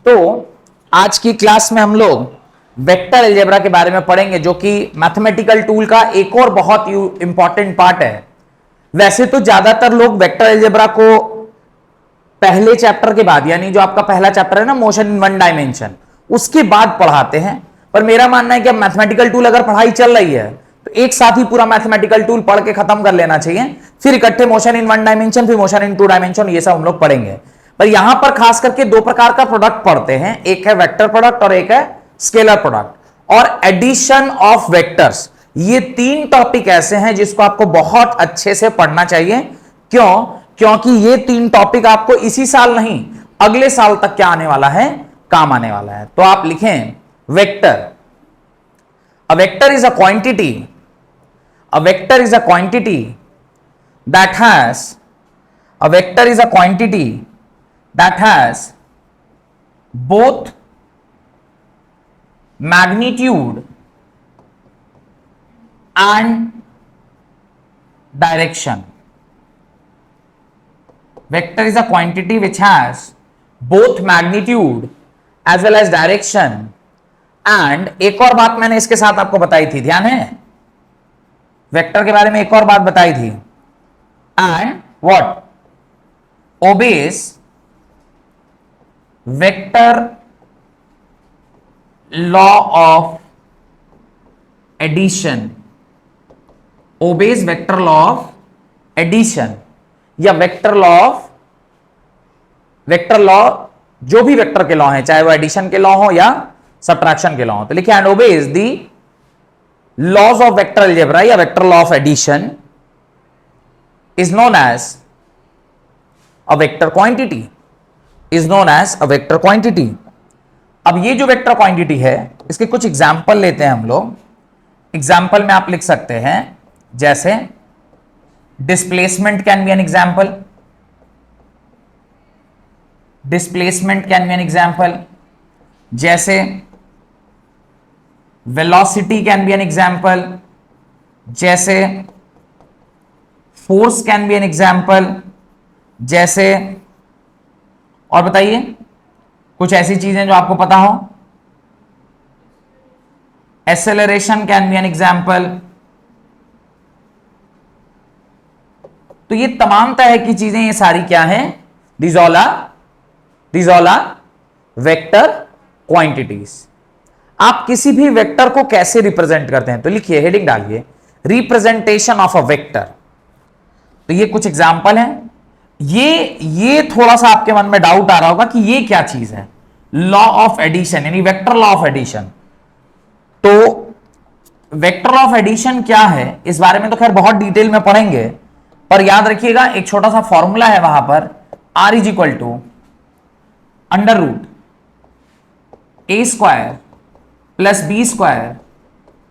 तो आज की क्लास में हम लोग वेक्टर अलजेब्रा के बारे में पढ़ेंगे, जो कि मैथमेटिकल टूल का एक और बहुत इंपॉर्टेंट पार्ट है। वैसे तो ज्यादातर लोग वेक्टर अलजेब्रा को पहले चैप्टर के बाद, यानी जो आपका पहला चैप्टर है ना, मोशन इन वन डायमेंशन, उसके बाद पढ़ाते हैं। पर मेरा मानना है कि अब मैथमेटिकल टूल अगर पढ़ाई चल रही है तो एक साथ ही पूरा मैथमेटिकल टूल पढ़ के खत्म कर लेना चाहिए, फिर इकट्ठे मोशन इन वन डायमेंशन, फिर मोशन इन टू डायमेंशन, ये सब हम लोग पढ़ेंगे। पर यहां पर खास करके दो प्रकार का प्रोडक्ट पढ़ते हैं, एक है वेक्टर प्रोडक्ट और एक है स्केलर प्रोडक्ट और एडिशन ऑफ वेक्टर्स। ये तीन टॉपिक ऐसे हैं जिसको आपको बहुत अच्छे से पढ़ना चाहिए। क्यों? क्योंकि ये तीन टॉपिक आपको इसी साल नहीं, अगले साल तक क्या आने वाला है, काम आने वाला है। तो आप लिखें vector. A vector is a quantity, a vector is a quantity that has, a vector is a quantity that has both magnitude and direction. Vector is a quantity which has both magnitude as well as direction. And एक और बात मैंने इसके साथ आपको बताई थी, ध्यान है? वेक्टर के बारे में एक और बात बताई थी। And what? Obeys vector law of addition, obeys vector law of addition या वेक्टर लॉ, जो भी वेक्टर के लॉ हैं, चाहे वो एडिशन के लॉ हो या सब्ट्रैक्शन के लॉ हो। तो लिखिए and obeys the laws of vector algebra या vector law of addition is known as a vector quantity, is known as a vector quantity। अब ये जो वेक्टर क्वांटिटी है, इसके कुछ एग्जाम्पल लेते हैं हम लोग। एग्जाम्पल में आप लिख सकते हैं जैसे displacement can be an example, displacement can be an example, जैसे velocity can be an example, जैसे force can be an example, जैसे और बताइए कुछ ऐसी चीजें जो आपको पता हो। Acceleration can be an example. तो ये तमाम तरह की चीजें, ये सारी क्या है, these all are vector quantities. आप किसी भी वेक्टर को कैसे रिप्रेजेंट करते हैं, तो लिखिए, हेडिंग डालिए, रिप्रेजेंटेशन ऑफ अ वेक्टर। तो ये कुछ एग्जाम्पल हैं। ये थोड़ा सा आपके मन में डाउट आ रहा होगा कि ये क्या चीज है, लॉ ऑफ एडिशन, यानी वेक्टर लॉ ऑफ एडिशन। तो वेक्टर लॉ ऑफ एडिशन क्या है, इस बारे में तो खैर बहुत डिटेल में पढ़ेंगे, पर याद रखिएगा एक छोटा सा फॉर्मूला है वहां पर, R is equal to under root A square plus B square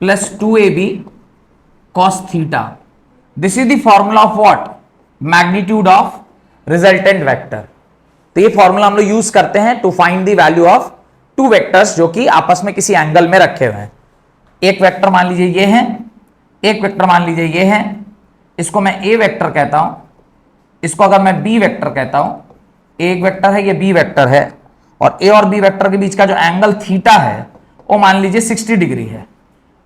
plus 2ab cos theta. This is the formula of what, magnitude of resultant vector. तो ये फॉर्मूला हम लोग यूज करते हैं to find the value of two vectors जो कि आपस में किसी एंगल में रखे हुए हैं। एक वेक्टर मान लीजिए ये है, एक वेक्टर मान लीजिए ये है, इसको मैं ए वेक्टर कहता हूं, इसको अगर मैं बी वेक्टर कहता हूं, एक वेक्टर है, ये बी वेक्टर है, और ए और बी वेक्टर के बीच का जो एंगल थीटा है वो मान लीजिए 60 डिग्री है,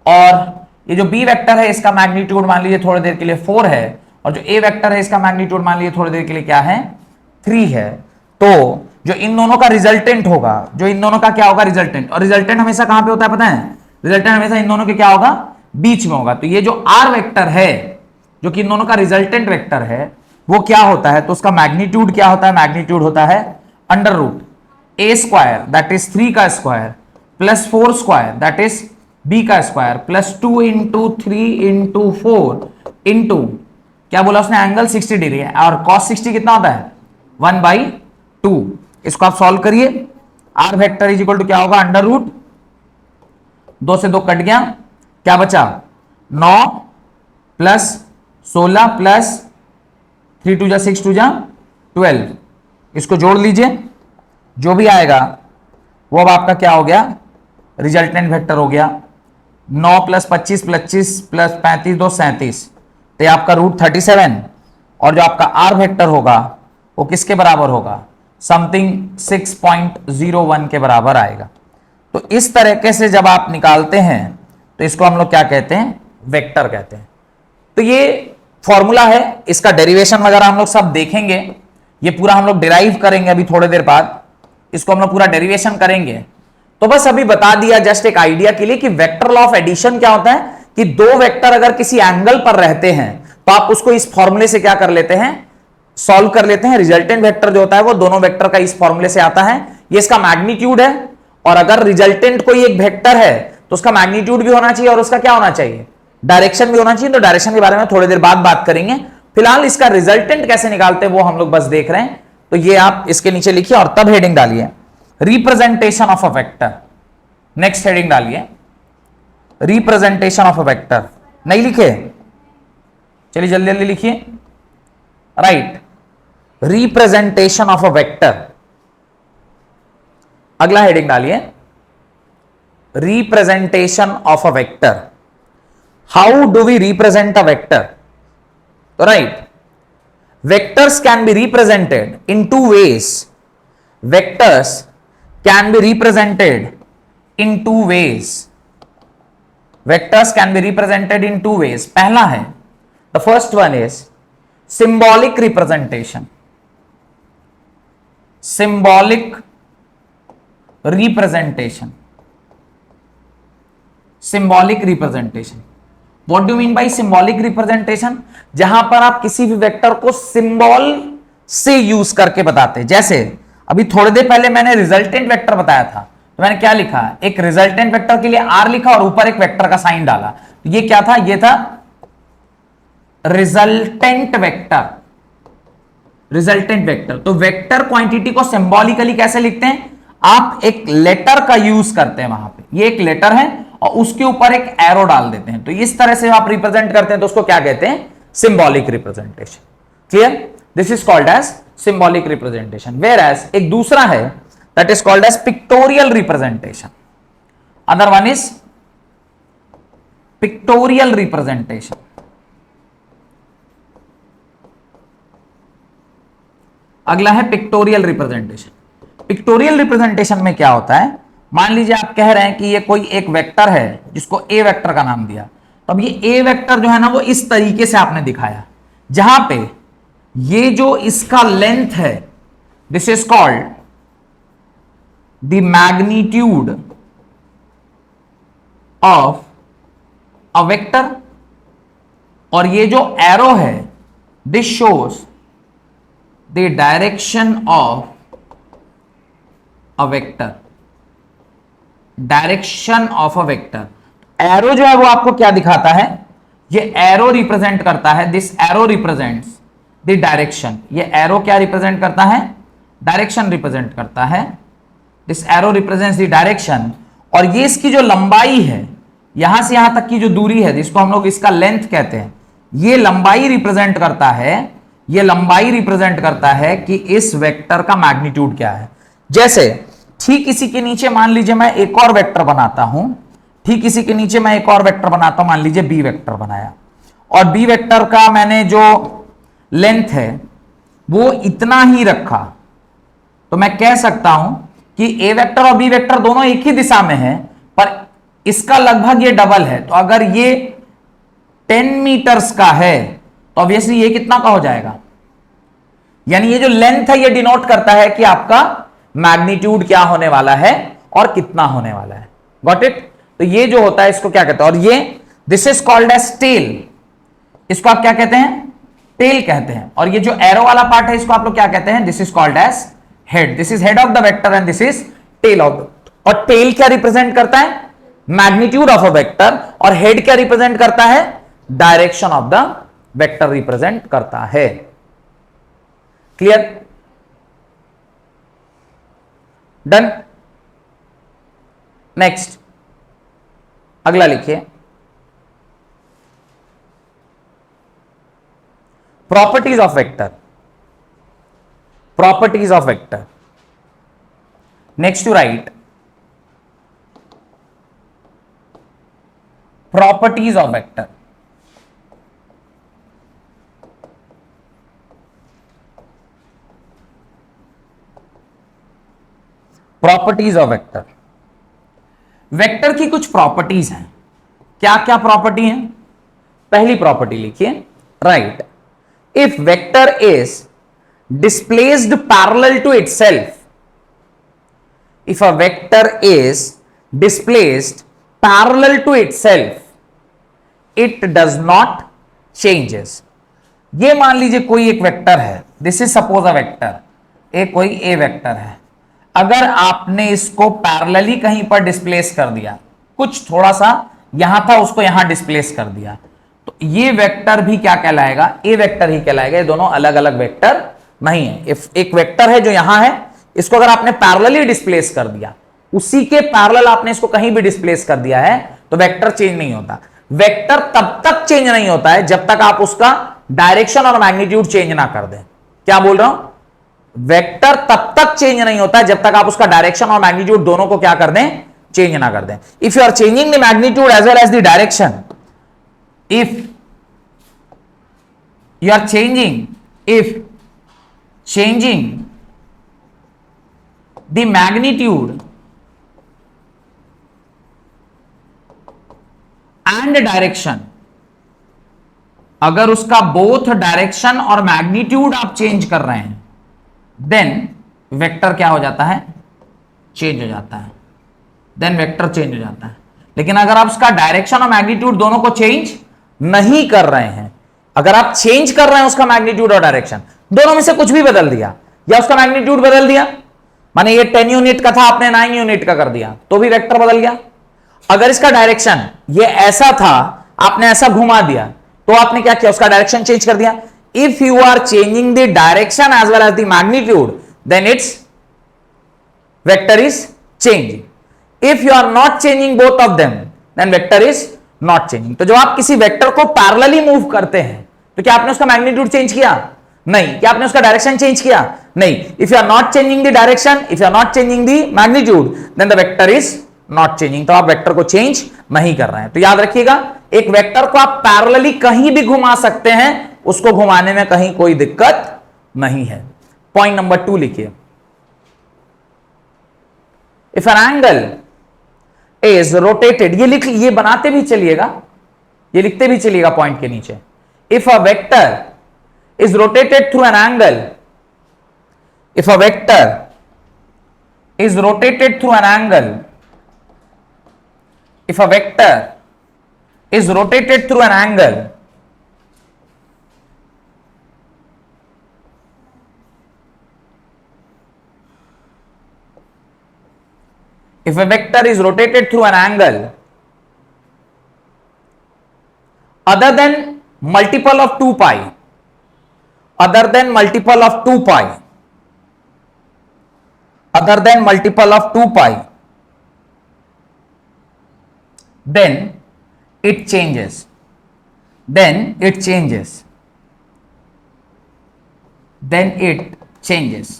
और ये जो बी वेक्टर है इसका मैग्नीट्यूड मान लीजिए थोड़ी देर के लिए 4 है, और जो ए वेक्टर है इसका मैग्नीट्यूड मान लीजिए थोड़ी देर के लिए क्या है, 3 है। तो जो इन दोनों का रिजल्टेंट होगा, जो इन दोनों का क्या होगा, रिजल्टेंट, और रिजल्टेंट हमेशा कहां पे होता है पता है, रिजल्टेंट हमेशा इन दोनों के क्या होगा, बीच में होगा। तो ये जो आर वेक्टर है, जो कि इन दोनों का रिजल्टेंट वेक्टर है, वो क्या होता है, तो उसका मैग्नीट्यूड क्या होता है, मैग्नीट्यूड होता है under root A square that is 3 का square plus 4 square that is B का square plus 2 into 3 into 4 into क्या बोला उसने, एंगल 60 डिग्री है, और cos 60 कितना होता है, 1/2। इसको आप सॉल्व करिए, R vector is equal to क्या होगा, अंडर रूट 2 से 2 कट गया, क्या बचा, 9 प्लस 16 प्लस 3 2 जा 6 2 जा 12। इसको जोड़ लीजिए, जो भी आएगा वो अब आपका क्या हो गया, रिजल्टेंट वेक्टर हो गया। 9 प्लस 25 प्लस 35 2 37, तो ये आपका रूट 37, और जो आपका आर वेक्टर होगा वो किसके बराबर होगा, समथिंग 6.01 के बराबर आएगा। तो इस तरीके से जब आप निकालते हैं तो इसको हम लोग क्या कहते हैं, वेक्टर कहते हैं। तो ये फॉर्मूला है, इसका डेरिवेशन वगैरह हम लोग सब देखेंगे, ये पूरा हम लोग डिराइव करेंगे अभी थोड़ी देर बाद, इसको हम लोग पूरा डेरिवेशन करेंगे। तो बस अभी बता दिया जस्ट एक आइडिया के लिए कि वेक्टर लॉ ऑफ एडिशन क्या होता है, कि दो वेक्टर अगर किसी एंगल पर रहते हैं तो आप उसको इस फॉर्मूले से क्या कर लेते हैं, सॉल्व कर लेते हैं। रिजल्टेंट वेक्टर जो होता है वो दोनों वेक्टर का इस फॉर्मूले से आता है, ये इसका मैग्नीट्यूड है। और अगर रिजल्टेंट कोई एक वेक्टर है तो उसका मैग्नीट्यूड भी होना चाहिए और उसका क्या होना चाहिए, डायरेक्शन भी होना चाहिए। तो डायरेक्शन के बारे में थोड़ी देर बाद बात करेंगे, फिलहाल इसका रिजल्टेंट कैसे निकालते हैं वो हम लोग बस देख रहे हैं। तो ये आप इसके नीचे लिखिए और तब हेडिंग डालिए representation of a vector. Next heading डालिए रिप्रेजेंटेशन ऑफ अ वेक्टर। नहीं लिखे, चलिए जल्दी जल्दी लिखिए। Right, representation of a vector. अगला हेडिंग डालिए representation of a vector. How do we represent a vector? तो right, vectors can be represented in two ways. Vectors can be represented in two ways. Vectors can be represented in two ways. पहला है, the first one is symbolic representation. Symbolic representation. Symbolic representation. What do you mean by symbolic representation? जहां पर आप किसी भी vector को symbol से use करके बताते हैं। जैसे अभी थोड़ी देर पहले मैंने रिजल्टेंट वेक्टर बताया था, तो मैंने क्या लिखा, एक रिजल्टेंट वेक्टर के लिए आर लिखा और ऊपर एक वेक्टर का साइन डाला। तो ये क्या था, ये था रिजल्टेंट वेक्टर। Resultant vector. तो वेक्टर क्वांटिटी को सिंबॉलिकली कैसे लिखते हैं, आप एक लेटर का यूज करते हैं वहां पे, ये एक लेटर है और उसके ऊपर एक एरो डाल देते हैं। तो इस तरह से आप रिप्रेजेंट करते हैं तो उसको क्या कहते हैं, symbolic representation. Clear, this is called as symbolic representation. Where as एक दूसरा है that is called as pictorial representation. Other one is pictorial representation. अगला है पिक्टोरियल रिप्रेजेंटेशन। पिक्टोरियल रिप्रेजेंटेशन में क्या होता है, मान लीजिए आप कह रहे हैं कि ये कोई एक वेक्टर है जिसको ए वेक्टर का नाम दिया, तो अब ये ए वेक्टर जो है ना वो इस तरीके से आपने दिखाया, जहां पे ये जो इसका लेंथ है this is called the magnitude of a vector, और ये जो एरो है this shows the direction of a vector. Direction of a vector, arrow जो है वो आपको क्या दिखाता है, ये एरो रिप्रेजेंट करता है, this arrow represents the direction. ये एरो क्या रिप्रेजेंट करता है, डायरेक्शन रिप्रेजेंट करता है, this arrow represents the direction. और ये इसकी जो लंबाई है, यहां से यहां तक की जो दूरी है जिसको हम लोग इसका लेंथ कहते हैं, ये लंबाई रिप्रेजेंट करता है, ये लंबाई रिप्रेजेंट करता है कि इस वेक्टर का मैग्नीट्यूड क्या है। जैसे ठीक इसी के नीचे मान लीजिए मैं एक और वेक्टर बनाता हूं, ठीक इसी के नीचे मैं एक और वेक्टर बनाता हूं, मान लीजिए बी वेक्टर बनाया, और बी वेक्टर का मैंने जो लेंथ है वो इतना ही रखा, तो मैं कह सकता हूं कि ए वेक्टर और बी वेक्टर दोनों एक ही दिशा में है, पर इसका लगभग ये डबल है। तो अगर ये 10 मीटर्स का है तो ऑब्वियसली ये कितना का हो जाएगा, यानी ये जो लेंथ है ये डिनोट करता है कि आपका मैग्नीट्यूड क्या होने वाला है और कितना होने वाला है। Got it? तो ये जो होता है इसको क्या कहते हैं, और ये this is called as tail. इसको आप क्या कहते हैं, टेल कहते हैं। और ये जो एरो वाला पार्ट है इसको आप लोग क्या कहते हैं, this is called as head. This is head of the vector and this is tail of. और टेल क्या रिप्रेजेंट करता है, मैग्नीट्यूड ऑफ अ वेक्टर, और हेड क्या रिप्रेजेंट करता है, direction of the vector represent करता है। Clear, done. नेक्स्ट अगला लिखिए, properties of vector. Properties of vector, next to write properties of vector. Properties of vector. Vector की कुछ प्रॉपर्टीज हैं। क्या क्या प्रॉपर्टी है? पहली प्रॉपर्टी लिखिए, right, if vector is displaced parallel to itself, if a vector is displaced parallel to itself, it does not changes। ये मान लीजिए कोई एक वेक्टर है, this is suppose a vector, एक कोई ए वेक्टर है, अगर आपने इसको पैरेलली कहीं पर डिस्प्लेस कर दिया, कुछ थोड़ा सा यहां था उसको यहां डिस्प्लेस कर दिया, तो ये वेक्टर भी क्या कहलाएगा? ए वेक्टर ही कहलाएगा। ये दोनों अलग अलग वेक्टर नहीं है। इफ एक वेक्टर है जो यहां है, इसको अगर आपने पैरेलली डिस्प्लेस कर दिया, उसी के पैरेलल आपने इसको कहीं भी डिस्प्लेस कर दिया है, तो वेक्टर चेंज नहीं होता। वेक्टर तब तक चेंज नहीं होता है जब तक आप उसका डायरेक्शन और मैग्नीट्यूड चेंज ना कर दें। क्या बोल रहा हूं? वेक्टर तब तक चेंज नहीं होता है जब तक आप उसका डायरेक्शन और मैग्नीट्यूड दोनों को क्या कर दें? चेंज ना कर दें। If you are changing the magnitude as well as the direction, if you are changing the magnitude and direction, अगर उसका बोथ डायरेक्शन और मैग्नीट्यूड आप चेंज कर रहे हैं, देन वेक्टर क्या हो जाता है? चेंज हो जाता है। देन वेक्टर चेंज हो जाता है। लेकिन अगर आप उसका डायरेक्शन और मैग्नीट्यूड दोनों को चेंज नहीं कर रहे हैं, अगर आप चेंज कर रहे हैं उसका मैग्नीट्यूड और डायरेक्शन, दोनों में से कुछ भी बदल दिया या उसका मैग्नीट्यूड बदल दिया, माने ये 10 यूनिट का था, आपने 9 यूनिट का कर दिया, तो भी वेक्टर बदल गया। अगर इसका डायरेक्शन ये ऐसा था, आपने ऐसा घुमा दिया, तो आपने क्या किया? उसका डायरेक्शन चेंज कर दिया। If you are changing the direction as well as the magnitude, then its vector is changing. If you are not changing both of them, then vector is not changing. तो जब आप किसी vector को parallelly move करते हैं, तो क्या आपने उसका मैग्नीट्यूड चेंज किया? नहीं। क्या आपने उसका डायरेक्शन चेंज किया? नहीं। If you are not changing the direction, if you are not changing the magnitude, then the vector is not changing. तो आप वेक्टर को चेंज नहीं कर रहे हैं। तो याद रखिएगा, एक वेक्टर को आप पैरेलली कहीं भी घुमा सकते हैं, उसको घुमाने में कहीं कोई दिक्कत नहीं है। पॉइंट नंबर 2 लिखिए, if an angle is rotated, ये बनाते भी चलिएगा, ये लिखते भी चलिएगा पॉइंट के नीचे। If a vector is rotated through an angle, if a vector is rotated through an angle, if a vector is rotated through an angle, if a vector is rotated through an angle other than multiple of 2 pi, other than multiple of 2 pi, other than multiple of 2 pi, then it changes, then it changes, then it changes।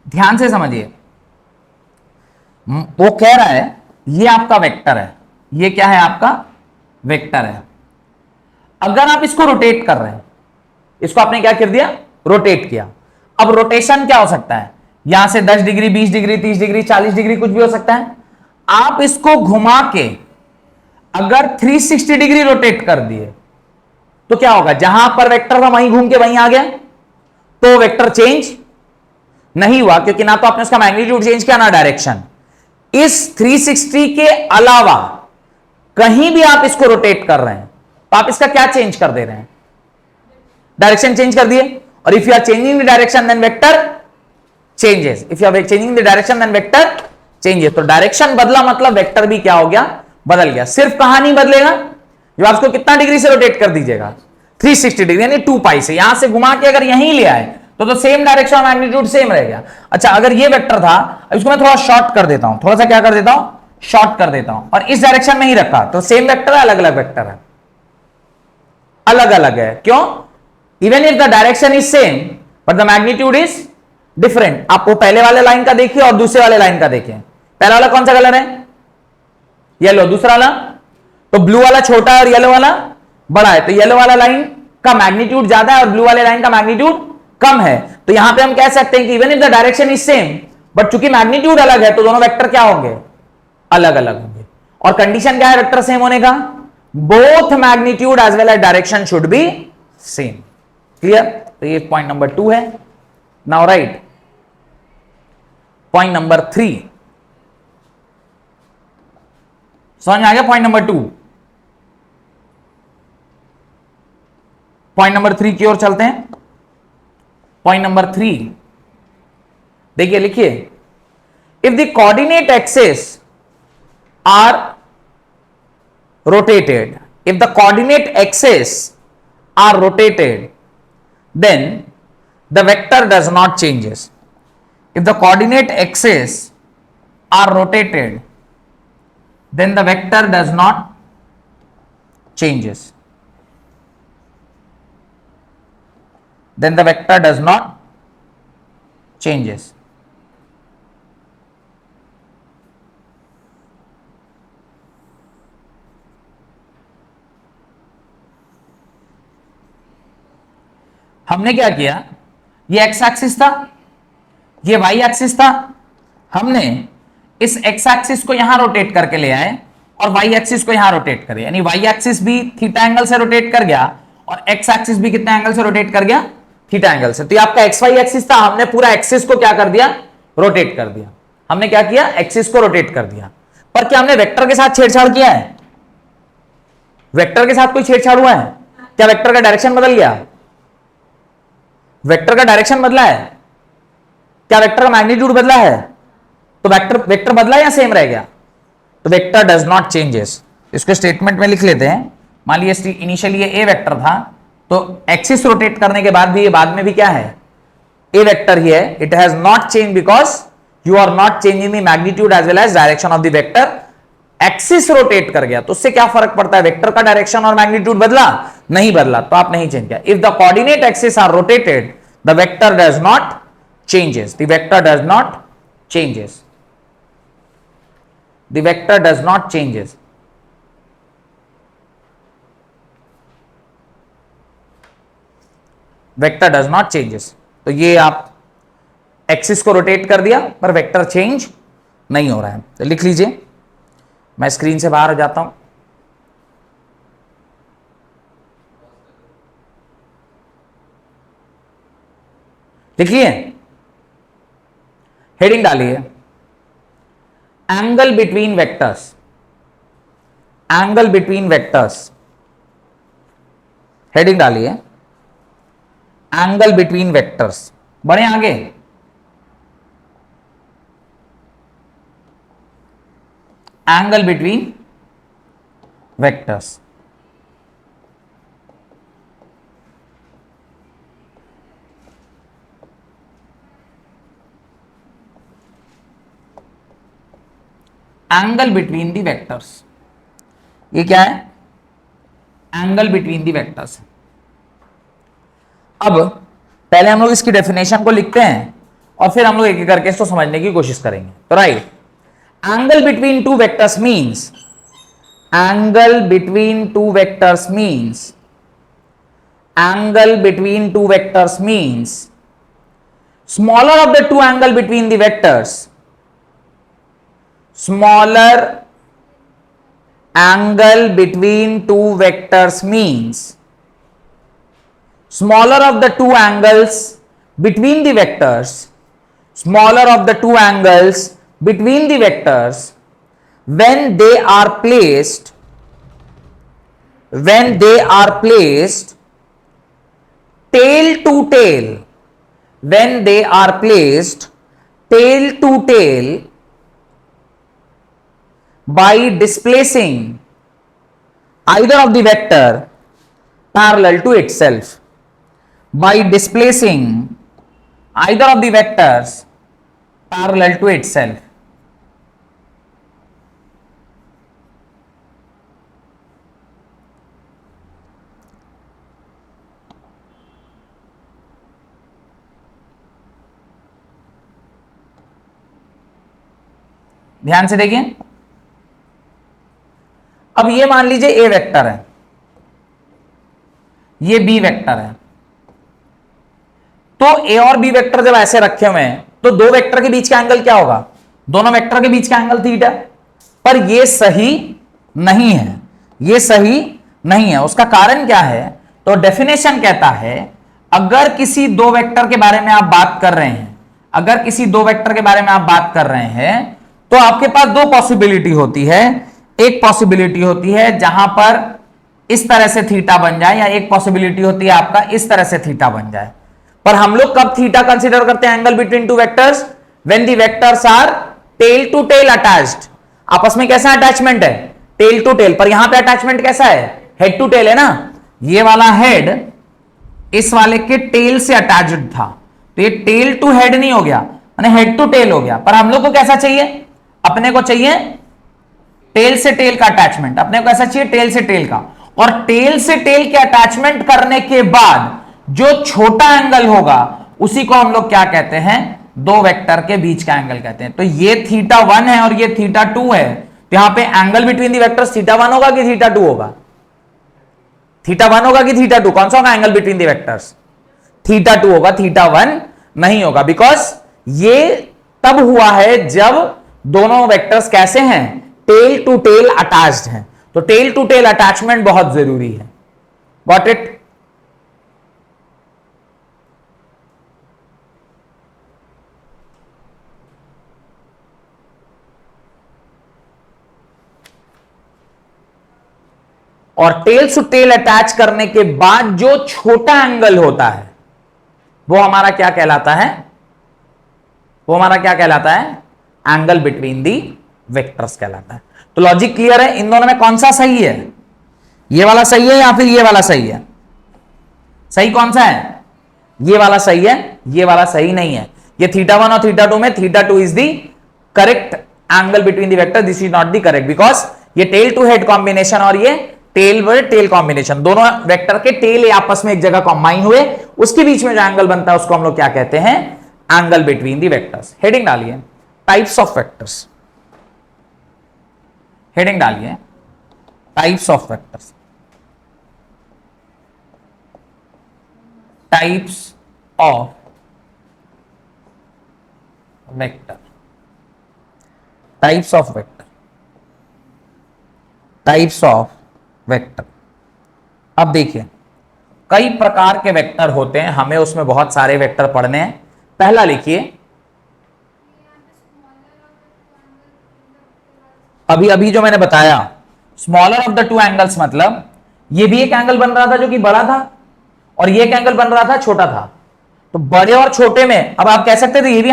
ध्यान से समझिए, वो कह रहा है ये आपका vector है, ये क्या है? आपका वेक्टर है। अगर आप इसको रोटेट कर रहे हैं, इसको आपने क्या कर दिया? रोटेट किया। अब रोटेशन क्या हो सकता है? यहां से 10 डिग्री, 20 डिग्री, 30 डिग्री, 40 डिग्री, कुछ भी हो सकता है। आप इसको घुमा के अगर 360 डिग्री रोटेट कर दिए, तो क्या होगा? जहां पर वेक्टर था वहीं घूम के वहीं आ गया, तो वेक्टर चेंज नहीं हुआ, क्योंकि ना तो आपने उसका मैग्नीट्यूड चेंज किया, ना डायरेक्शन। इस 360 के अलावा कहीं भी आप इसको रोटेट कर रहे हैं, तो आप इसका क्या चेंज कर दे रहे हैं? डायरेक्शन चेंज कर दिए। और if you are changing the direction, then vector changes. If you are changing the direction, then vector changes. तो डायरेक्शन बदला मतलब वेक्टर भी क्या हो गया? बदल गया। सिर्फ कहां नहीं बदलेगा? जब आप इसको कितना डिग्री से रोटेट कर दीजिएगा? 360 डिग्री, यानी 2 पाई से। यहां से घुमा के अगर यहीं ले आए तो सेम डायरेक्शन और मैग्नीट्यूड सेम रह गया। अच्छा, अगर ये वेक्टर था, इसको मैं थोड़ा शॉर्ट कर देता हूं, थोड़ा सा क्या कर देता हूं? शॉर्ट कर देता हूं, और इस डायरेक्शन में ही रखा, तो सेम वेक्टर है, अलग अलग वेक्टर है, अलग अलग है। क्यों? Even if the direction is same but the magnitude is different. आप वो पहले वाले लाइन का देखिए और दूसरे वाले लाइन का देखिए। पहला वाला कौन सा कलर है? येलो। दूसरा वाला तो ब्लू वाला छोटा है और येलो वाला बड़ा है, तो येलो वाला लाइन का मैग्नीट्यूड ज्यादा है और ब्लू वाले लाइन का मैग्नीट्यूड कम है। तो यहां पे हम कह सकते हैं कि even if the direction is same but चूंकि मैग्नीट्यूड अलग है तो दोनों वेक्टर क्या होंगे, अलग अलग होंगे। और कंडीशन क्या है वेक्टर सेम होने का, both magnitude as well as direction should be same. Clear? तो ये पॉइंट नंबर 2 है। Now right point number 3। समझ में आ गया पॉइंट नंबर 2? पॉइंट नंबर 3 की ओर चलते हैं। पॉइंट नंबर 3 देखिए, लिखिए, if the coordinate axis are rotated, if the coordinate axes are rotated, then the vector does not changes. If the coordinate axes are rotated, then the vector does not changes. Then the vector does not changes. हमने क्या किया, ये x axis था, ये Y axis था, हमने इस x axis को यहां रोटेट करके ले आए और वाई एक्सिस को यहां रोटेट करे, यानी वाई एक्सिस भी थीटा एंगल से रोटेट कर गया और एक्स एक्सिस भी कितने एंगल से रोटेट कर गया, थीटा एंगल से। तो ये आपका एक्स वाई एक्सिस था, हमने पूरा एक्सिस को क्या कर दिया, रोटेट कर दिया। हमने क्या किया, एक्सिस को रोटेट कर दिया। पर क्या हमने वेक्टर के साथ छेड़छाड़ किया है? वेक्टर के साथ कोई छेड़छाड़ हुआ है क्या? वेक्टर का डायरेक्शन बदल गया? वेक्टर का डायरेक्शन बदला है क्या? वेक्टर का मैग्नीट्यूड बदला है? तो वेक्टर बदला या सेम रह गया? तो वेक्टर डज नॉट चेंजेस। इसको स्टेटमेंट में लिख लेते हैं। मान लीजिए इनिशियली ये ए वेक्टर था, तो एक्सिस रोटेट करने के बाद भी ये बाद में भी क्या है, ए वेक्टर ही है। It has not change because you are not changing the magnitude as well as direction of the vector. Axis rotate कर गया तो उससे क्या फर्क पड़ता है, वेक्टर का डायरेक्शन और मैग्नीट्यूड बदला नहीं बदला, तो आप नहीं चेंज किया। If the coordinate axis are rotated the vector does not changes, the vector does not changes, the vector does not changes. Vector does not changes. तो ये आप एक्सिस को रोटेट कर दिया पर वेक्टर चेंज नहीं हो रहा है। तो लिख लीजिए, मैं स्क्रीन से बाहर हो जाता हूं। लिखिए, हेडिंग डालिए, angle between vectors, angle between vectors. Heading डालिए, एंगल बिटवीन वेक्टर्स। बढ़े आगे, angle between vectors. Angle between दी वेक्टर्स, ये क्या है, एंगल बिटवीन दी वेक्टर्स। अब पहले हम लोग इसकी डेफिनेशन को लिखते हैं और फिर हम लोग एक एक करके इसको समझने की कोशिश करेंगे। तो right, angle between two vectors means, angle between two vectors means, angle between two vectors means smaller of the two angle between the vectors, smaller angle between two vectors means smaller of the two angles between the vectors, smaller of the two angles between the vectors when they are placed, when they are placed tail to tail, when they are placed tail to tail by displacing either of the vector parallel to itself, by displacing either of the vectors parallel to itself. ध्यान से देखिए, अब ये मान लीजिए ए vector है, ये B vector है, तो ए और बी वेक्टर जब ऐसे रखे हुए हैं तो दो वेक्टर के बीच का एंगल क्या होगा? दोनों वेक्टर के बीच का एंगल थीटा। पर यह सही नहीं है, यह सही नहीं है। उसका कारण क्या है? तो डेफिनेशन कहता है अगर किसी दो वेक्टर के बारे में आप बात कर रहे हैं, अगर किसी दो वेक्टर के बारे में आप बात कर रहे हैं तो आपके पास दो पॉसिबिलिटी होती है। एक पॉसिबिलिटी होती है जहां पर इस तरह से थीटा बन जाए, या एक पॉसिबिलिटी होती है आपका इस तरह से थीटा बन जाए। पर हम लोग कब थीटा कंसीडर करते हैं angle between two vectors? When the vectors are tail to tail attached. आपस में कैसा अटैचमेंट है? Tail to tail. पर यहां पे अटैचमेंट कैसा है? हेड टू टेल है ना। ये वाला हेड इस वाले के टेल से अटैच्ड था, तो ये टेल टू हेड नहीं हो गया, माने हेड टू टेल हो गया। पर हम लोग को कैसा चाहिए? अपने को चाहिए टेल से टेल का अटैचमेंट। अपने को कैसा चाहिए? टेल से टेल का। और टेल से टेल के अटैचमेंट करने के बाद जो छोटा एंगल होगा उसी को हम लोग क्या कहते हैं? दो वेक्टर के बीच का एंगल कहते हैं। तो ये θ1 है और ये θ2 है, तो यहां पे एंगल बिटवीन द वेक्टर्स θ1 होगा कि θ2 होगा? θ1 होगा कि θ2? कौन सा होगा एंगल बिटवीन द वेक्टर्स? θ2 होगा, θ1 नहीं होगा। बिकॉज ये तब हुआ है जब दोनों वेक्टर्स कैसे हैं? टेल टू टेल अटैच्ड हैं। तो टेल टू टेल अटैचमेंट बहुत जरूरी है। Got it? और टेल टू टेल अटैच करने के बाद जो छोटा एंगल होता है वो हमारा क्या कहलाता है? वो हमारा क्या कहलाता है? एंगल बिटवीन दी वेक्टर्स कहलाता है। तो लॉजिक क्लियर है? इन दोनों में कौन सा सही है? ये वाला सही है या फिर ये वाला सही है? सही कौन सा है? ये वाला सही है, ये वाला सही नहीं है। ये θ1 और θ2 में θ2 is the correct angle between the vector, this is not the correct. Because ये टेल टू हेड कॉम्बिनेशन और ये टेल वर्ड टेल कॉम्बिनेशन, दोनों वेक्टर के टेल आपस में एक जगह कॉम्बाइन हुए, उसके बीच में जो एंगल बनता है उसको हम लोग क्या कहते हैं? एंगल बिटवीन दी वेक्टर्स। हेडिंग डालिए टाइप्स ऑफ वेक्टर्स। हेडिंग डालिए types of vectors. Types of vector. Types of vector. Types of vector. अब देखिए कई प्रकार के वेक्टर होते हैं, हमें उसमें बहुत सारे वेक्टर पढ़ने हैं। पहला लिखिए, अभी अभी जो मैंने बताया smaller of the two angles, मतलब ये भी एक एंगल बन रहा था जो कि बड़ा था और ये एक एंगल बन रहा था छोटा था। तो बड़े और छोटे में अब आप कह सकते थे ये भी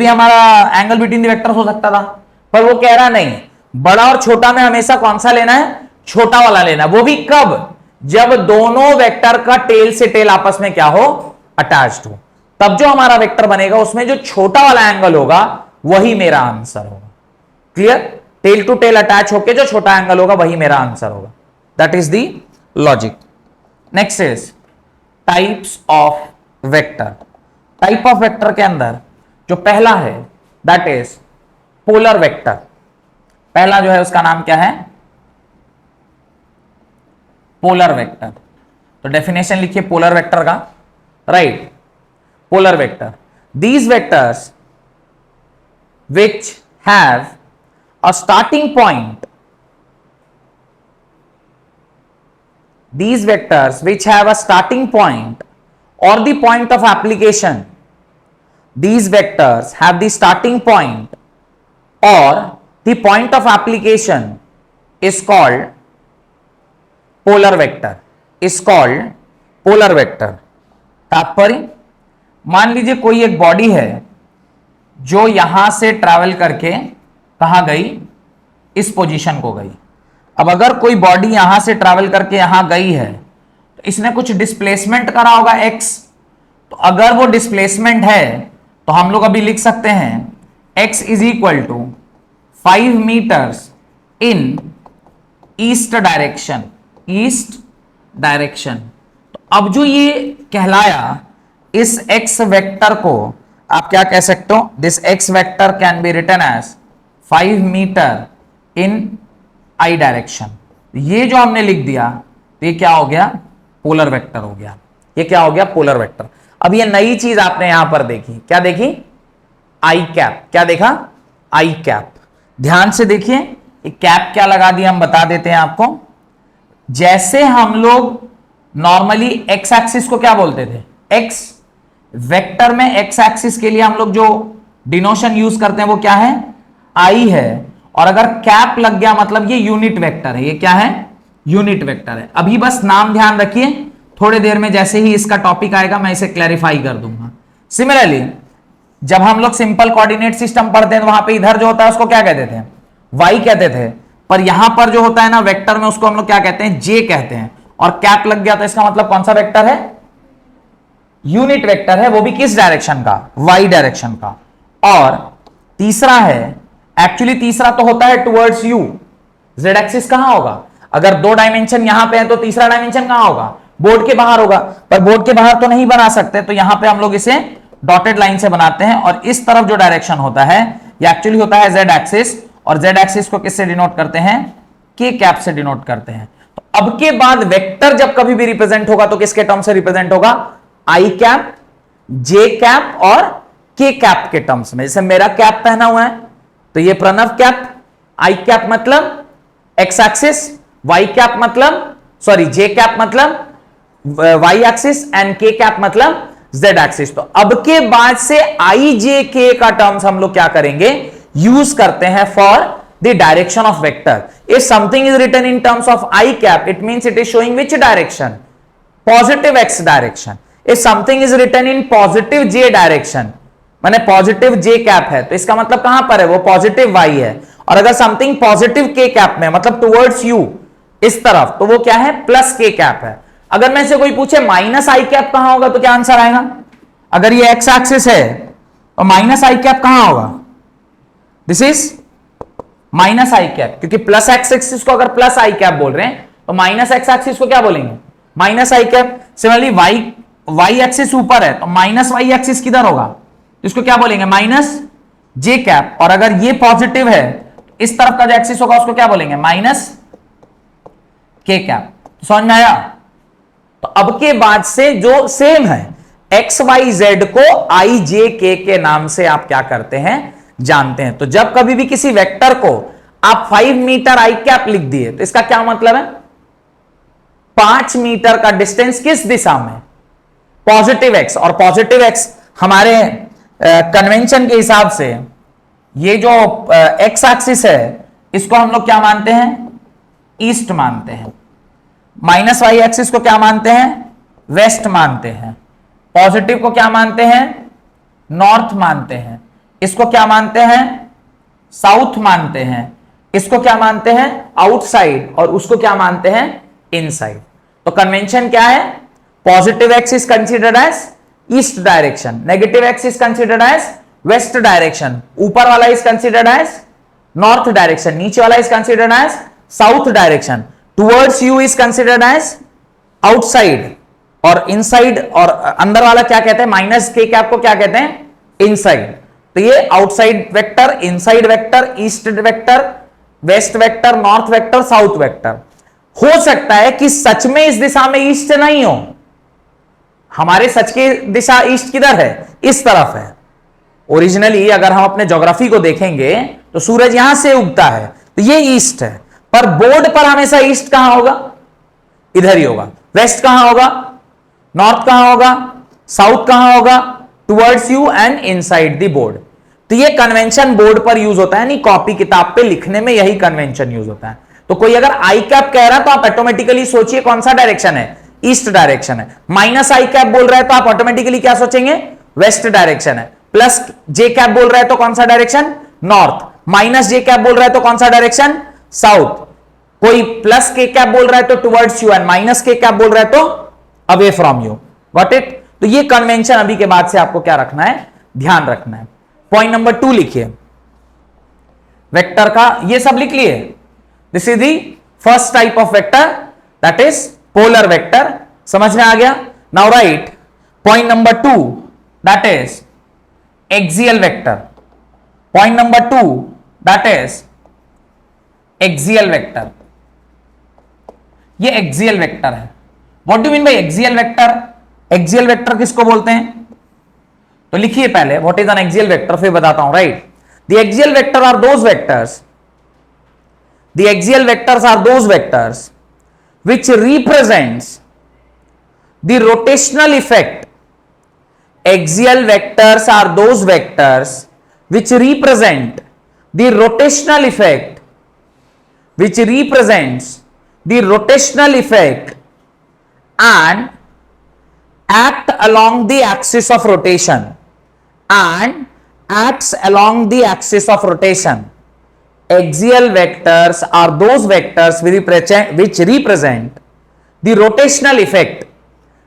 हमारा एंगल बिटवीन द वेक्टर्स हो सकता था, पर वो कह रहा नहीं, बड़ा और छोटा में हमेशा कौन सा लेना है? छोटा वाला लेना। वो भी कब? जब दोनों वेक्टर का टेल से टेल आपस में क्या हो? अटैच्ड हो। तब जो हमारा वेक्टर बनेगा उसमें जो छोटा वाला एंगल होगा वही मेरा आंसर होगा। Clear? Tail to tail attach होकर जो छोटा एंगल होगा वही मेरा आंसर होगा। That is the logic. Next is types of vector. Type of vector के अंदर जो पहला है दैट इज पोलर वेक्टर। पहला जो है उसका नाम क्या है? Polar vector. तो डेफिनेशन लिखिए पोलर वेक्टर का। Right, polar vector, these vectors which have a starting point, these vectors which have a starting point or the point of application, these vectors have the starting point or the point of application is called polar vector, is called polar vector। तात्पर्य, मान लीजिए कोई एक body है जो यहां से travel करके कहां गई? इस पोजीशन को गई। अब अगर कोई बॉडी यहां से ट्रैवल करके यहां गई है तो इसने कुछ डिस्प्लेसमेंट करा होगा x। तो अगर वो डिस्प्लेसमेंट है तो हम लोग अभी लिख सकते हैं x is equal to 5 meters in east direction, east direction. तो अब जो ये कहलाया, इस x वेक्टर को आप क्या कह सकते हो? This x vector can be written as 5 meter in i direction. ये जो हमने लिख दिया तो ये क्या हो गया? पोलर वेक्टर हो गया। ये क्या हो गया? Polar vector. अब ये नई चीज आपने यहां पर देखी, क्या देखी? आई कैप। क्या देखा? आई कैप। ध्यान से देखिए, कैप क्या लगा दिया हम बता देते हैं आपको। जैसे हम लोग नॉर्मली एक्स एक्सिस को क्या बोलते थे? एक्स। वेक्टर में एक्स एक्सिस के लिए हम लोग जो डिनोशन यूज करते हैं वो क्या है? आई है। और अगर कैप लग गया मतलब ये यूनिट वेक्टर है। ये क्या है? यूनिट वेक्टर है। अभी बस नाम ध्यान रखिए, थोड़ी देर में जैसे ही इसका टॉपिक आएगा मैं इसे क्लैरिफाई कर दूंगा। सिमिलरली जब हम लोग सिंपल कोऑर्डिनेट सिस्टम पढ़ते हैं तो वहां पे इधर जो होता है उसको क्या कहते थे? वाई कहते थे। पर यहां पर जो होता है ना वेक्टर में, उसको हम लोग क्या कहते हैं? जे कहते हैं। और कैप लग गया तो इसका मतलब कौन सा वेक्टर है? यूनिट वेक्टर है, वो भी किस डायरेक्शन का? वाई डायरेक्शन का। और तीसरा है, एक्चुअली तीसरा तो होता है टुवर्ड्स यू। जेड एक्सिस कहां होगा? अगर दो डायमेंशन यहां पे है तो तीसरा डायमेंशन कहां होगा? बोर्ड के बाहर होगा। पर बोर्ड के बाहर तो नहीं बना सकते, तो यहां पे हम लोग इसे डॉटेड लाइन से बनाते हैं। और इस तरफ जो डायरेक्शन होता है ये एक्चुअली होता है जेड एक्सिस। और जेड एक्सिस को किससे डिनोट करते हैं? के कैप से डिनोट करते हैं। तो अब के बाद वेक्टर जब कभी भी रिप्रेजेंट होगा तो किसके टर्म से रिप्रेजेंट होगा? आई कैप, जे कैप और के कैप के टर्म्स में। जैसे मेरा कैप पहना हुआ है तो ये प्रणव कैप। आई कैप मतलब एक्स एक्सिस, वाई कैप मतलब सॉरी जे कैप मतलब वाई एक्सिस एंड के कैप मतलब जेड एक्सिस। तो अब के बाद से आई जे के का टर्म्स हम लोग क्या करेंगे? यूज करते हैं for the direction of vector. If something is written in terms of i cap it means it is showing which direction? Positive x direction. If something is written in positive j direction माने positive j cap है तो इसका मतलब कहां पर है? वो positive Y है। और अगर समथिंग पॉजिटिव के कैप में मतलब टुवर्ड्स यू इस तरफ तो वो क्या है? प्लस के कैप है। अगर मैं से कोई पूछे माइनस आई कैप कहां होगा तो क्या आंसर आएगा? अगर ये एक्स एक्सिस है और माइनस आई कैप कहां होगा? This is minus I cap, क्योंकि प्लस एक्स एक्सिस को अगर प्लस आई कैप बोल रहे हैं तो माइनस एक्स एक्सिस को क्या बोलेंगे? माइनस आई कैप। सिमिलरली वाई एक्सिस ऊपर है तो माइनस वाई एक्सिस किधर होगा? इसको क्या बोलेंगे? माइनस जे कैप। और अगर ये पॉजिटिव है इस तरफ का जो एक्सिस होगा उसको क्या बोलेंगे? माइनस के कैप। समझ में आया? तो अब के बाद से जो सेम है एक्स वाई जेड को आई जे के नाम से आप क्या करते हैं? जानते हैं। तो जब कभी भी किसी वेक्टर को आप 5 मीटर आई कैप लिख दिए तो इसका क्या मतलब है? 5 मीटर का डिस्टेंस किस दिशा में? Positive x. और पॉजिटिव एक्स हमारे कन्वेंशन के हिसाब से ये जो एक्स एक्सिस है इसको हम लोग क्या मानते हैं? ईस्ट मानते हैं। माइनस वाई एक्सिस को क्या मानते हैं? वेस्ट मानते हैं। पॉजिटिव को क्या मानते हैं? नॉर्थ मानते हैं। इसको क्या मानते हैं? साउथ मानते हैं। इसको क्या मानते हैं? आउटसाइड। और उसको क्या मानते हैं? इनसाइड। तो कन्वेंशन क्या है? Positive x is considered as east direction, negative x is considered as west direction, ऊपर वाला is considered as north direction, नीचे वाला is considered as south direction, towards you is considered as outside, और inside और अंदर वाला क्या कहते हैं? माइनस के कैप को क्या कहते हैं? इनसाइड। तो ये outside vector, inside vector, east vector, west vector, north vector, south vector. हो सकता है कि सच में इस दिशा में ईस्ट नहीं हो। हमारे सच की दिशा ईस्ट किधर है? इस तरफ है। ओरिजिनली अगर हम अपने ज्योग्राफी को देखेंगे तो सूरज यहां से उगता है तो ये ईस्ट है। पर बोर्ड पर हमेशा ईस्ट कहां होगा? इधर ही होगा। वेस्ट कहां होगा? नॉर्थ कहां होगा? साउथ कहां होगा? Towards you and inside the board. तो ये कन्वेंशन बोर्ड पर यूज होता है, नहीं कॉपी किताब पे लिखने में यही कन्वेंशन यूज होता है। तो कोई अगर आई कैप कह रहा है तो आप ऑटोमेटिकली सोचिए कौन सा डायरेक्शन है? ईस्ट डायरेक्शन है। माइनस आई कैप बोल रहा है तो आप ऑटोमेटिकली क्या सोचेंगे? वेस्ट डायरेक्शन है। प्लस जे कैप बोल रहा है तो कौन सा डायरेक्शन? नॉर्थ। माइनस जे कैप बोल रहा है तो कौन सा डायरेक्शन? साउथ। कोई प्लस के कैप बोल रहा है तो टुवर्ड्स यू एंड माइनस के कैप बोल रहा है तो away from you. Got it? तो ये कन्वेंशन अभी के बाद से आपको क्या रखना है? ध्यान रखना है। पॉइंट नंबर 2 लिखिए, वेक्टर का ये सब लिख लिए। This is the first type of vector, that is polar vector. समझ में आ गया? Now right point number 2, that is axial vector. Point number 2, that is axial vector. ये एक्सियल वेक्टर है। What do mean by axial vector? Axial vector किसको बोलते हैं? तो लिखिए पहले what is an axial vector, फिर बताता हूं, right. The axial vector are those vectors, the axial vectors are those vectors which represents the rotational effect. Axial vectors are those vectors which represent the rotational effect, which represents the rotational effect and act along the axis of rotation, and acts along the axis of rotation. Axial vectors are those vectors which represent the rotational effect,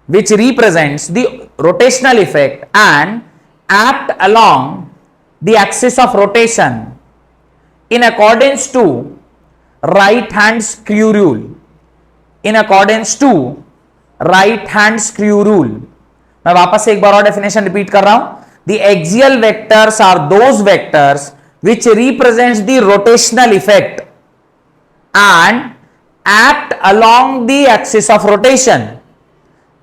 which represents the rotational effect and act along the axis of rotation in accordance to right hand screw rule, in accordance to right hand screw rule. मैं वापस से एक बार और definition repeat कर रहा हूं. The axial vectors are those vectors which represents the rotational effect and act along the axis of rotation,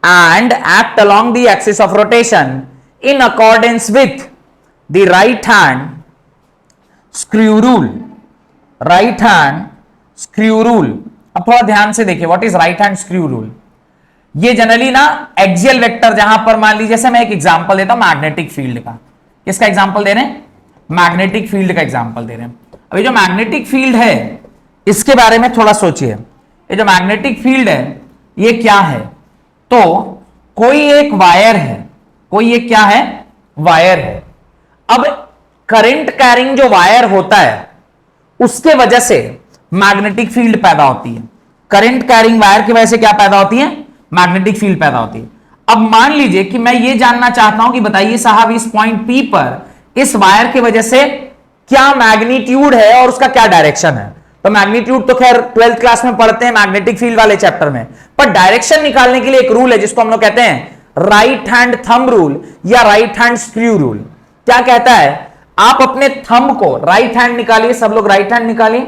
and act along the axis of rotation in accordance with the right hand screw rule, right hand screw rule. अब थोड़ा ध्यान से देखिए what is right hand screw rule. ये generally ना axial vector, जहां पर मान लीजिए, जैसे मैं एक एग्जांपल देता हूं मैग्नेटिक फील्ड का. किसका एग्जांपल दे रहे हैं? मैग्नेटिक फील्ड का एग्जांपल दे रहे हैं. अभी जो मैग्नेटिक फील्ड है इसके बारे में थोड़ा सोचिए. ये जो मैग्नेटिक फील्ड है ये क्या है? तो कोई एक वायर है, कोई एक क्या है? वायर है. अब करंट कैरिंग जो वायर होता है उसके वजह से मैग्नेटिक फील्ड पैदा होती है. करंट कैरिंग वायर की वजह से क्या पैदा होती है? मैग्नेटिक फील्ड पैदा होती है. अब मान लीजिए कि मैं ये जानना चाहता हूं कि बताइए साहब इस पॉइंट P पर इस वायर की वजह से क्या मैग्नीट्यूड है और उसका क्या डायरेक्शन है. तो मैग्नीट्यूड तो खैर 12th क्लास में पढ़ते हैं मैग्नेटिक फील्ड वाले चैप्टर में, पर डायरेक्शन निकालने के लिए एक रूल है जिसको हम लोग कहते हैं राइट हैंड थंब रूल या राइट हैंड स्क्रू रूल. क्या कहता है? आप अपने थंब को राइट हैंड निकालिए, सब लोग राइट हैंड निकालिए.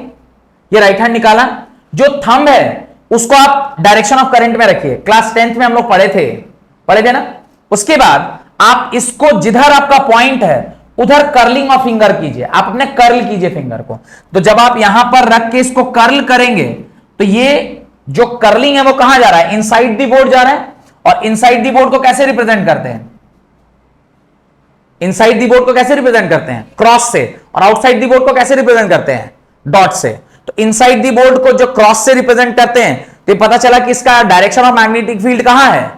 ये राइट हैंड निकाला, जो थंब है उसको आप डायरेक्शन ऑफ करंट में रखिए. क्लास 10th में हम लोग पढ़े थे ना. उसके बाद आप इसको जिधर आपका पॉइंट है उधर कर्लिंग ऑफ फिंगर कीजिए. आप अपने कर्ल कीजिए फिंगर को. तो जब आप यहां पर रख के इसको कर्ल करेंगे तो ये जो कर्लिंग है वो कहां जा रहा है? इनसाइड दी बोर्ड जा रहा है. और इनसाइड दी बोर्ड को कैसे रिप्रेजेंट करते हैं? इनसाइड दी बोर्ड को कैसे रिप्रेजेंट करते हैं? क्रॉस से. और आउटसाइड दी बोर्ड को कैसे रिप्रेजेंट करते हैं? डॉट से. तो इनसाइड दी बोर्ड को जो क्रॉस से रिप्रेजेंट करते हैं तो पता चला कि इसका डायरेक्शन ऑफ मैग्नेटिक फील्ड कहां है?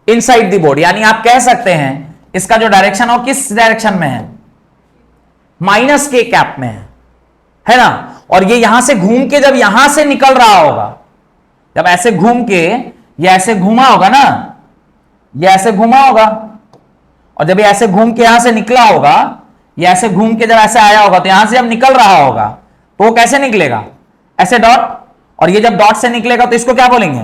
Inside the board. यानी आप कह सकते हैं इसका जो डायरेक्शन हो किस डायरेक्शन में है? माइनस के कैप में है ना. और ये यहां से घूम के जब यहां से निकल रहा होगा, जब ऐसे घूम के ये ऐसे घूमा होगा ना, ये ऐसे घूमा होगा, और जब ये ऐसे घूम के यहां से निकला होगा, ये ऐसे घूम के जब ऐसे आया होगा तो यहां से जब निकल रहा होगा तो वो कैसे निकलेगा? ऐसे डॉट. और ये जब डॉट से निकलेगा तो इसको क्या बोलेंगे?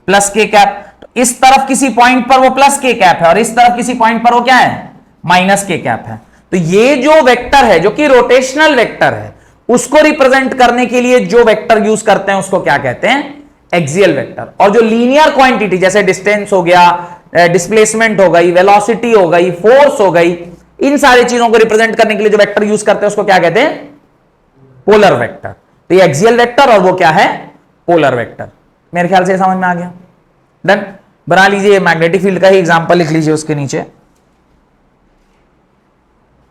प्लस के कैप. तो इस तरफ किसी पॉइंट पर वो प्लस के कैप है और इस तरफ किसी पॉइंट पर वो क्या है? माइनस के कैप है. तो ये जो वेक्टर है जो कि रोटेशनल वेक्टर है उसको रिप्रेजेंट करने के लिए जो वेक्टर यूज करते हैं उसको क्या कहते हैं? Axial vector. और जो लीनियर क्वांटिटी जैसे डिस्टेंस हो गया, डिस्प्लेसमेंट हो गई, वेलोसिटी हो गई, फोर्स हो गई, इन सारी चीजों को रिप्रेजेंट करने के लिए जो वेक्टर यूज करते हैं उसको क्या कहते हैं? Polar vector. तो ये एक्सियल वेक्टर और वो क्या है? Polar vector. मेरे ख्याल से समझ में आ गया. डन. बना लीजिए मैग्नेटिक फील्ड का ही एग्जांपल लिख लीजिए उसके नीचे.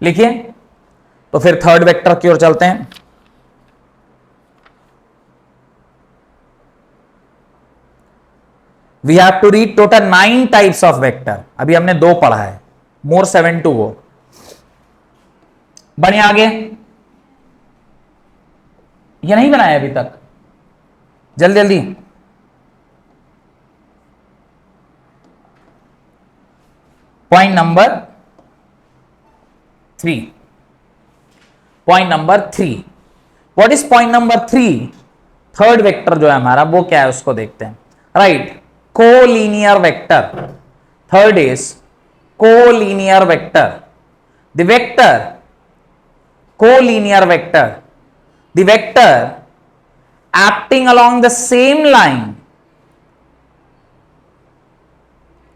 लिखिए. तो फिर थर्ड वेक्टर की ओर चलते हैं. We have to read total 9 types of vector. अभी हमने 2 पढ़ा है, मोर 7 टू गो. बढ़िया. आगे ये नहीं बनाया अभी तक, जल्दी जल्दी. Point number 3. Point number 3. What is point number 3? Third vector जो है हमारा वो क्या है उसको देखते हैं. Right. Collinear vector. Third is collinear vector. The vector collinear vector, the vector acting along the same line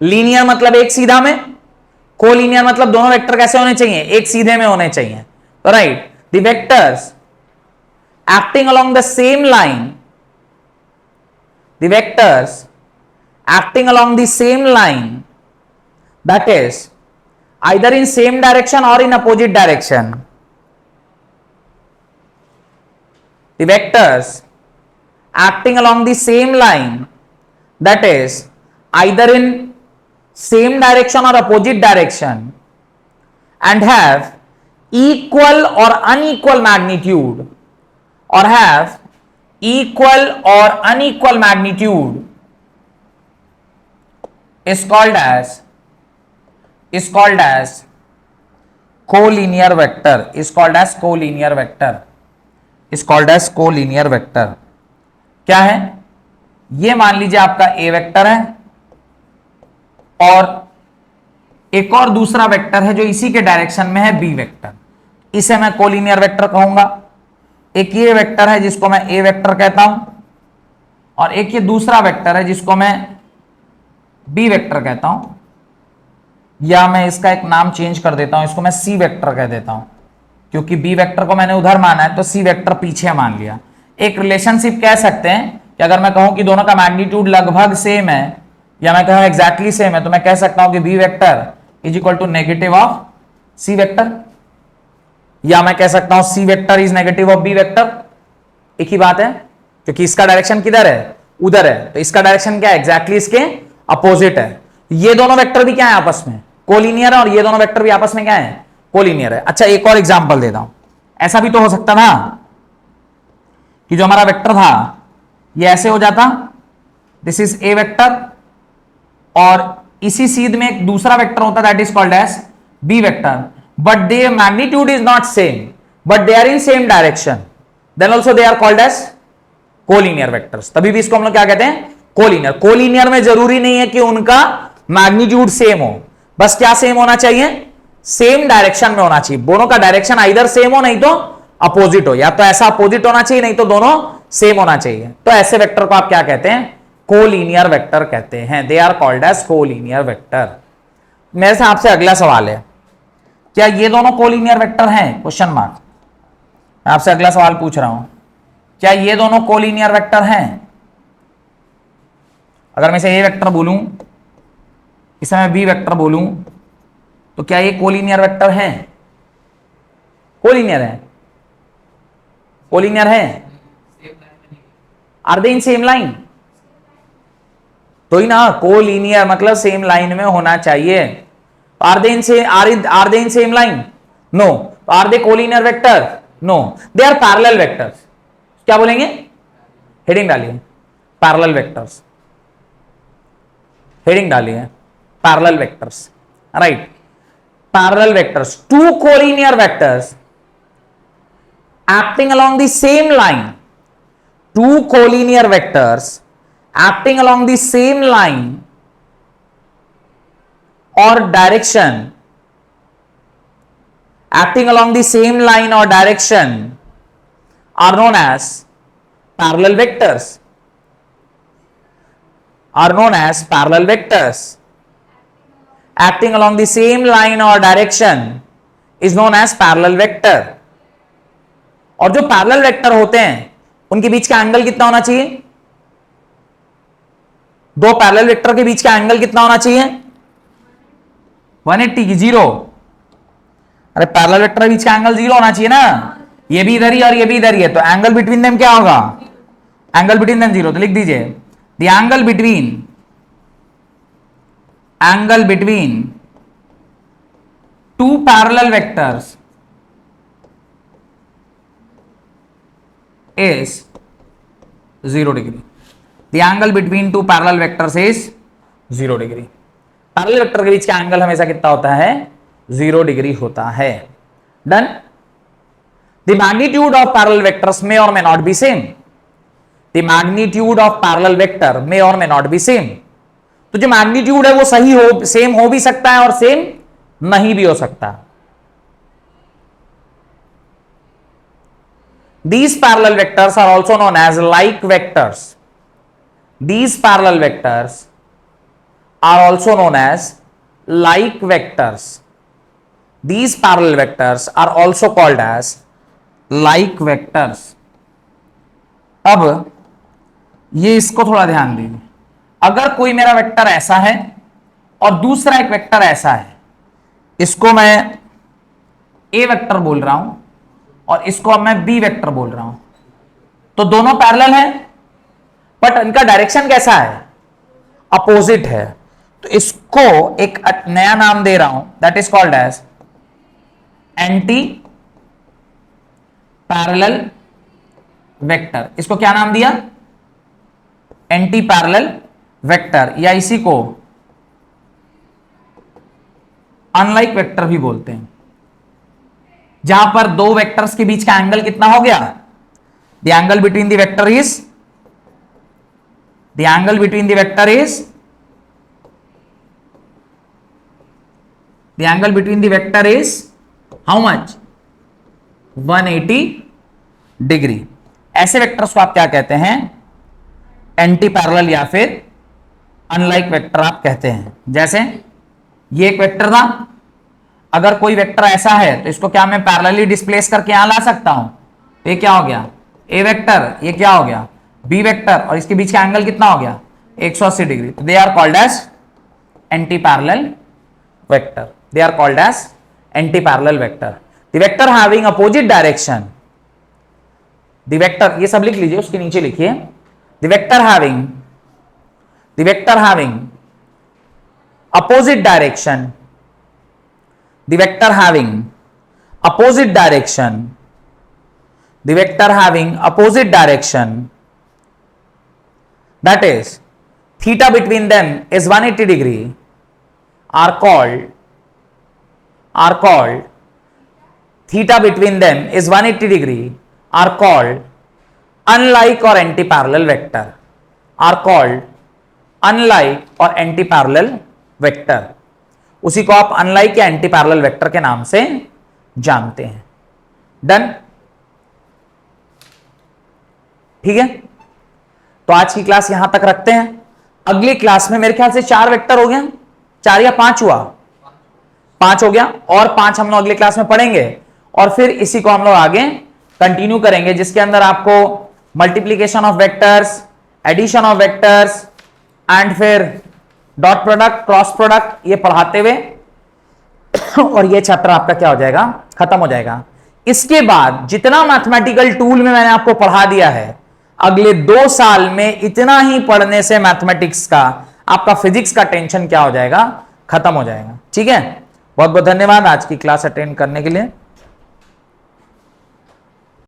linear मतलब एक सीधा में, कोलिनियर मतलब दोनों वेक्टर कैसे होने चाहिए, एक सीधे में होने चाहिए। तो right, the vectors acting along the same line, the vectors acting along the same line, that is either in same direction or in opposite direction, the vectors acting along the same line, that is either in same direction or opposite direction, and have equal or unequal magnitude, or have equal or unequal magnitude, is called as collinear vector, is called as collinear vector, is called as collinear vector। क्या है ये, मान लीजिए आपका ए vector है और एक और दूसरा वेक्टर है जो इसी के डायरेक्शन में है बी वेक्टर, इसे मैं कोलिनियर वेक्टर कहूंगा। एक ये वेक्टर है जिसको मैं ए वेक्टर कहता हूं और एक ये दूसरा वेक्टर है जिसको मैं बी वेक्टर कहता हूं, या मैं इसका एक नाम चेंज कर देता हूं, इसको मैं सी वेक्टर कह देता हूं, क्योंकि बी वेक्टर को मैंने उधर माना है तो सी वेक्टर पीछे मान लिया। एक रिलेशनशिप कह सकते हैं कि अगर मैं कहूं कि दोनों का मैग्नीट्यूड लगभग सेम है या मैं कहूं एग्जैक्टली सेम है, तो मैं कह सकता हूं कि B vector is equal to negative of C vector, या मैं कह सकता हूं C vector is negative of B vector. एक ही बात है, क्योंकि इसका डायरेक्शन किधर है, उधर है, तो इसका डायरेक्शन क्या है, एग्जैक्टली इसके अपोजिट है। ये दोनों वेक्टर भी क्या है आपस में, कोलिनियर है, और ये दोनों वेक्टर भी आपस में क्या है, कोलिनियर है। अच्छा एक और एग्जांपल देता हूं, ऐसा भी तो हो सकता था कि जो हमारा वेक्टर था ये ऐसे हो जाता, दिस इज ए वेक्टर, और इसी सीध में एक दूसरा वेक्टर होता, that is called as B vector, but their magnitude is not same, but they are in same direction, then also they are called as collinear vectors। तभी भी इसको हम लोग क्या कहते हैं, कोलिनियर। कोलिनियर में जरूरी नहीं है कि उनका मैग्नीट्यूड सेम हो, बस क्या सेम होना चाहिए, सेम डायरेक्शन में होना चाहिए। दोनों का डायरेक्शन आइदर सेम हो नहीं तो अपोजिट हो, या तो ऐसा अपोजिट होना चाहिए नहीं तो दोनों सेम होना चाहिए। तो ऐसे वेक्टर को आप क्या कहते हैं, कोलिनियर वेक्टर कहते हैं, they are called as collinear vector. मेरे से आपसे अगला सवाल है, क्या ये दोनों कोलिनियर वेक्टर हैं, क्वेश्चन मार्क। मैं आपसे अगला सवाल पूछ रहा हूं, क्या ये दोनों कोलिनियर वेक्टर हैं। अगर मैं इसे ए वेक्टर बोलूं, इसे मैं बी वेक्टर बोलूं, तो क्या ये कोलिनियर वेक्टर हैं, कोलिनियर है, कोलिनियर है, are they in same line, तो ही ना, कोलिनियर मतलब सेम लाइन में होना चाहिए। Are they in same line? No. Are they collinear vector? No. They are parallel vectors. क्या बोलेंगे, हेडिंग डालिए पैरेलल वेक्टर्स, हेडिंग डालिए parallel vectors, right. Parallel vectors, two collinear vectors acting along the same line, two collinear vectors acting along the same line or direction, acting along the same line or direction are known as parallel vectors, are known as parallel vectors। acting along the same line or direction is known as parallel vector। और जो parallel vector होते हैं उनके बीच का angle कितना होना चाहिए, दो पैरेलल वेक्टर के बीच का एंगल कितना होना चाहिए, 180 की 0। अरे पैरेलल वेक्टर के बीच का एंगल 0 होना चाहिए ना, ये भी इधर ही और ये भी इधर ही है, तो एंगल बिटवीन देम क्या होगा, एंगल बिटवीन देम 0। तो लिख दीजिए the angle between to parallel vectors is 0 degree। The angle between two parallel vectors is 0 degree। Parallel vector के बीच का एंगल हमेशा कितना होता है, 0 डिग्री होता है। Done. The magnitude of parallel vectors may or may not be same। The magnitude of parallel vector may or may not be same। तो जो मैग्नीट्यूड है वो सही हो, सेम हो भी सकता है और सेम नहीं भी हो सकता। These parallel vectors are also known as like vectors। These parallel vectors are also known as like vectors. These parallel vectors are also called as like vectors. अब ये इसको थोड़ा ध्यान दीजिए, अगर कोई मेरा वेक्टर ऐसा है और दूसरा एक वेक्टर ऐसा है, इसको मैं ए वेक्टर बोल रहा हूं और इसको अब मैं बी वेक्टर बोल रहा हूं, तो दोनों पैरेलल है बट इनका डायरेक्शन कैसा है, अपोजिट है। तो इसको एक नया नाम दे रहा हूं, that is called as anti parallel vector. इसको क्या नाम दिया, एंटी पैरेलल वेक्टर, या इसी को अनलाइक वेक्टर भी बोलते हैं, जहां पर दो वेक्टर्स के बीच का एंगल कितना हो गया, the angle between the vector is, the angle between the vector is, the angle between the vector is how much, 180 degree. ऐसे वेक्टर्स को आप क्या कहते हैं, एंटी पैरेलल या फिर अनलाइक वेक्टर आप कहते हैं। जैसे ये एक वेक्टर था, अगर कोई वेक्टर ऐसा है तो इसको क्या मैं पैरेलली डिस्प्लेस करके यहां ला सकता हूं, ये क्या हो गया ए वेक्टर, ये क्या हो गया बी वेक्टर, और इसके बीच का एंगल कितना हो गया 180 डिग्री। तो they are called as anti parallel vector, they are called as anti parallel vector. The vector having opposite direction, the vector, ये सब लिख लीजिए, उसके नीचे लिखिए, the vector having, the vector having opposite direction, the vector having opposite direction, the vector having opposite direction, that is theta between them is 180 degree, are called theta between them is 180 degree, are called unlike or anti parallel vector, are called unlike or anti parallel vector. उसी को आप unlike या anti parallel vector के नाम से जानते हैं। Done, ठीक है। तो आज की क्लास यहां तक रखते हैं। अगली क्लास में मेरे ख्याल से 4 वेक्टर हो गए, 4 या 5 हुआ, 5 हो गया, और 5 हम लोग अगली क्लास में पढ़ेंगे, और फिर इसी को हम लोग आगे कंटिन्यू करेंगे, जिसके अंदर आपको multiplication of vectors, addition of vectors and फिर डॉट प्रोडक्ट, क्रॉस प्रोडक्ट, ये पढ़ाते हुए और ये चैप्टर आपका क्या हो जाएगा, खत्म हो जाएगा। इसके बाद जितना मैथमेटिकल टूल में मैंने आपको पढ़ा दिया है, अगले 2 साल में इतना ही पढ़ने से मैथमेटिक्स का, आपका फिजिक्स का टेंशन क्या हो जाएगा, खत्म हो जाएगा। ठीक है, बहुत बहुत धन्यवाद आज की क्लास अटेंड करने के लिए।